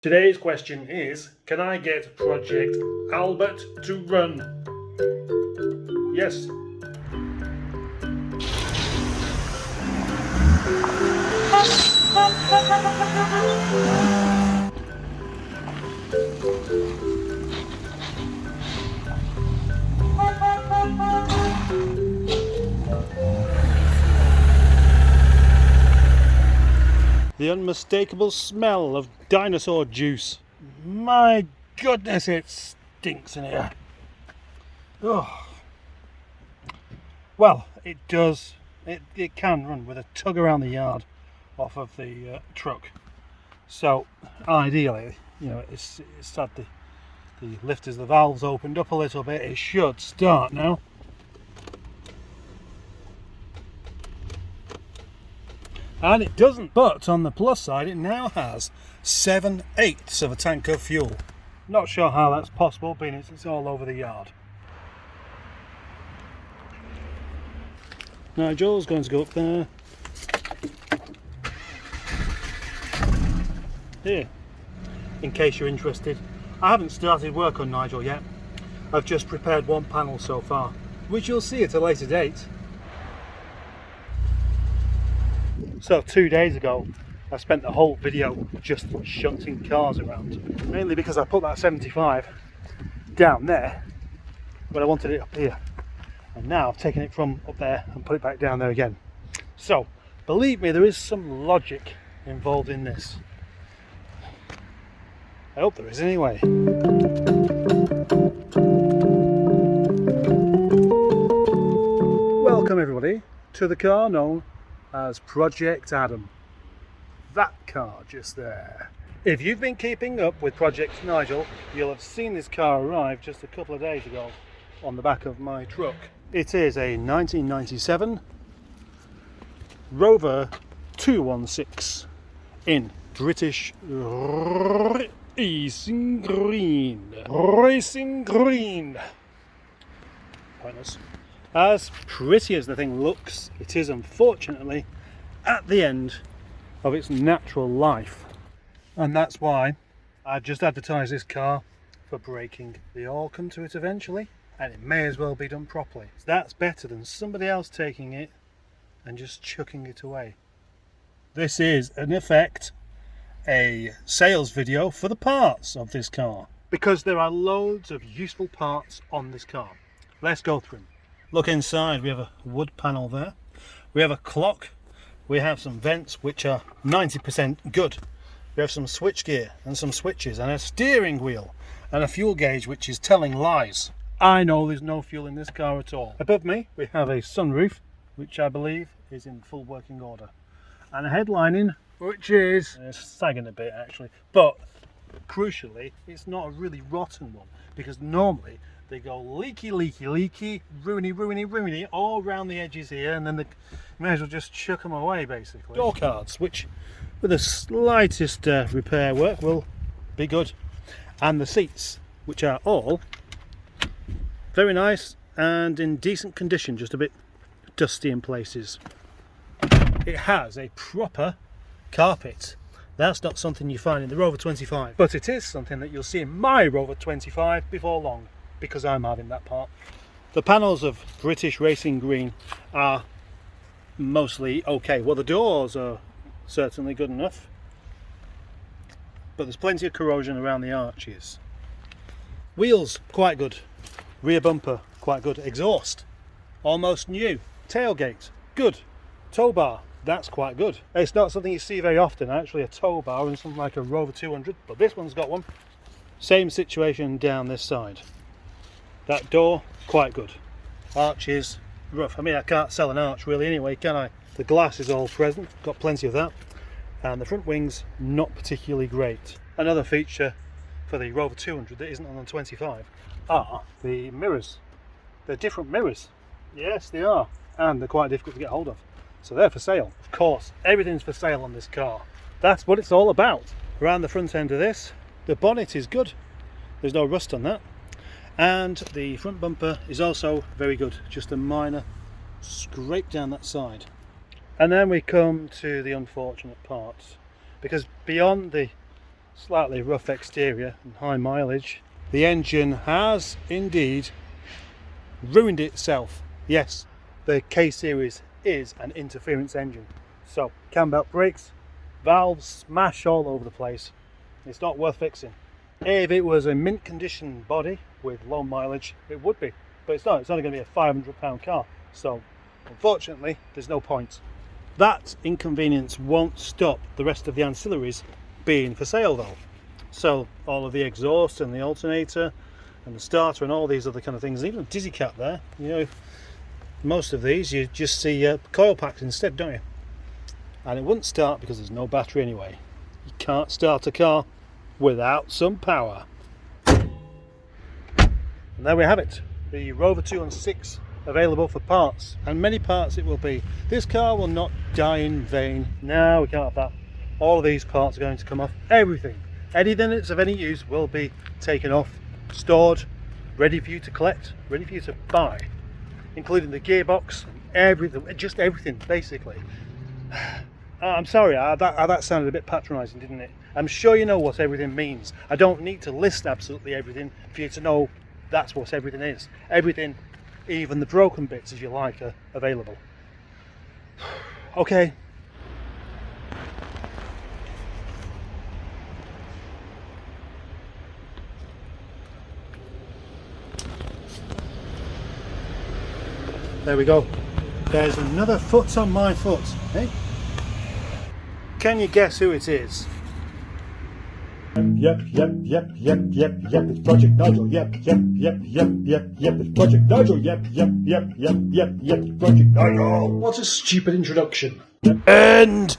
Today's question is, can I get Project Albert to run? Yes. The unmistakable smell of dinosaur juice. My goodness, it stinks in here. Oh. Well, it does. It can run with a tug around the yard off of the truck. So ideally, you know, it's had the lifters, the valves opened up a little bit. It should start now. And it doesn't, but on the plus side it now has 7/8 of a tank of fuel. Not sure how that's possible, being it's all over the yard. Nigel's going to go up there. Here, in case you're interested, I haven't started work on Nigel yet. I've just prepared one panel so far, which you'll see at a later date. So 2 days ago, I spent the whole video just shunting cars around, mainly because I put that 75 down there, but I wanted it up here. And now I've taken it from up there and put it back down there again. So, believe me, there is some logic involved in this. I hope there is anyway. Welcome everybody to the car known as Project Adam. That car just there. If you've been keeping up with Project Nigel, you'll have seen this car arrive just a couple of days ago on the back of my truck. It is a 1997 Rover 216 in British racing green. Racing green. Pointless. As pretty as the thing looks, it is unfortunately at the end of its natural life. And that's why I've just advertised this car for breaking. They all come to it eventually, and it may as well be done properly. So that's better than somebody else taking it and just chucking it away. This is, in effect, a sales video for the parts of this car, because there are loads of useful parts on this car. Let's go through them. Look inside, we have a wood panel there. We have a clock. We have some vents which are 90% good. We have some switchgear and some switches and a steering wheel and a fuel gauge which is telling lies. I know there's no fuel in this car at all. Above me we have a sunroof which I believe is in full working order. And a headlining which is sagging a bit actually. But crucially, it's not a really rotten one, because normally they go leaky, ruiny all around the edges here, and then you may as well just chuck them away basically. Door cards, which with the slightest repair work will be good. And the seats, which are all very nice and in decent condition, just a bit dusty in places. It has a proper carpet. That's not something you find in the Rover 25, but it is something that you'll see in my Rover 25 before long, because I'm having that part. The panels of British Racing Green are mostly okay. Well, the doors are certainly good enough, but there's plenty of corrosion around the arches. Wheels, quite good. Rear bumper, quite good. Exhaust, almost new. Tailgate, good. Tow bar, that's quite good. It's not something you see very often, actually, a tow bar in something like a Rover 200, but this one's got one. Same situation down this side. That door, quite good. Arches, rough. I mean, I can't sell an arch really anyway, can I? The glass is all present, got plenty of that. And the front wings, not particularly great. Another feature for the Rover 200 that isn't on the 25 are the mirrors. They're different mirrors. Yes, they are. And they're quite difficult to get hold of. So they're for sale. Of course, everything's for sale on this car. That's what it's all about. Around the front end of this, the bonnet is good. There's no rust on that. And the front bumper is also very good. Just a minor scrape down that side. And then we come to the unfortunate parts, because beyond the slightly rough exterior and high mileage, the engine has indeed ruined itself. Yes, the K-Series is an interference engine. So, cam belt brakes, valves smash all over the place. It's not worth fixing. If it was a mint condition body with low mileage, it would be. But it's not. It's only going to be a £500 car. So, unfortunately, there's no point. That inconvenience won't stop the rest of the ancillaries being for sale though. So all of the exhaust and the alternator and the starter and all these other kind of things, even Dizzy Cat there, you know, most of these you just see coil packs instead, don't you? And it wouldn't start because there's no battery anyway. You can't start a car without some power. And there we have it, the Rover 216 available for parts, and many parts it will be. This car will not die in vain. No, we can't have that. All of these parts are going to come off. Everything, anything that's of any use will be taken off, stored, ready for you to collect, ready for you to buy, including the gearbox, everything, just everything basically. I'm sorry, that sounded a bit patronising, didn't it? I'm sure you know what everything means. I don't need to list absolutely everything for you to know that's what everything is. Everything, even the broken bits, if you like, are available. Okay. There we go. There's another foot on my foot. Eh? Can you guess who it is? Yep, it's Project Nigel. Yep, it's Project Nigel. Yep, it's Project Nigel. What a stupid introduction. End!